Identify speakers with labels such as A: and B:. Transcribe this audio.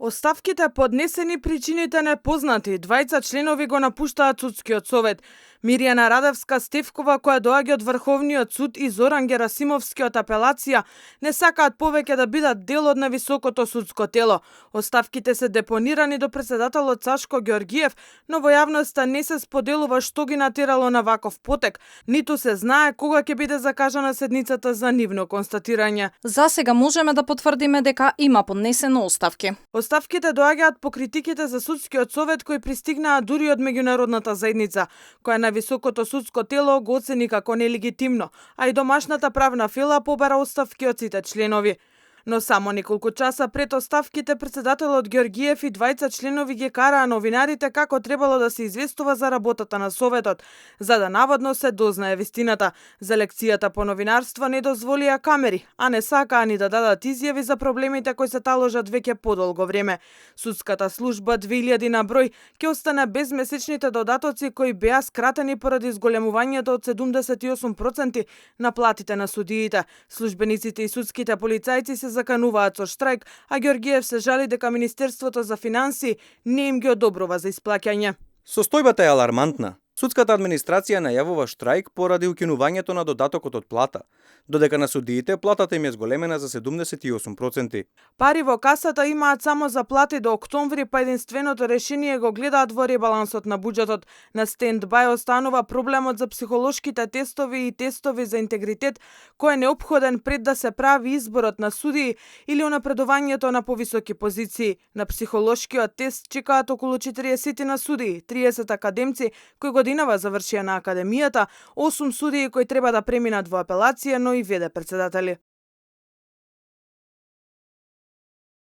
A: Оставките поднесени, причините непознати. Двајца членови го напуштаат судскиот совет. Мирјана Радевска-Стевкова, која доаѓа од Врховниот суд, и Зоран Герасимовски од апелација, не сакаат повеќе да бидат дел од највисокото судско тело. Оставките се депонирани до претседателот Сашко Ѓорѓиев, но во јавноста не се споделува што ги натерало на ваков потек, ниту се знае кога ќе биде закажана седницата за нивно констатирање.
B: За сега можеме да потврдиме дека има поднесено оставки.
A: Оставките доаѓаат по критиките за судскиот совет кои пристигнаа дури од меѓународната заедница, која на високото судско тело го оцени како нелегитимно, а и домашната правна фила побара оставки од сите членови. Но само неколку часа пред оставките претседателот Ѓорѓиев и двајца членови ги караа новинарите како требало да се известува за работата на советот, за да наводно се дознае вистината. За лекцијата по новинарство не дозволија камери, а не сакаа ни да дадат изјави за проблемите кои се таложат веќе подолго време. Судската служба 2000 на број ќе остане без месечните додатоци кои беа скратени поради зголемувањето од 78% на платите на судиите. Службениците и судските полицајци се закануваат со штрајк, а Ѓорѓиев се жали дека Министерството за финансии не им ги одобрува за исплаќање.
C: Состојбата е алармантна. Судската администрација најавува штрајк поради укинувањето на додатокот од плата, додека на судиите платата им е зголемена за 78%.
A: Пари во касата имаат само за плати до октомври, па единственото решение го гледаат во ребалансот на буџетот. На стендбај останува проблемот за психолошките тестови и тестови за интегритет, кој е неопходен пред да се прави изборот на судии или унапредувањето на повисоки позиции. На психолошкиот тест чекаат околу 40 на судии, 30 академци кои годинава завршија на академијата, 8 судии кои треба да преминат во апелација, но и веде председатели.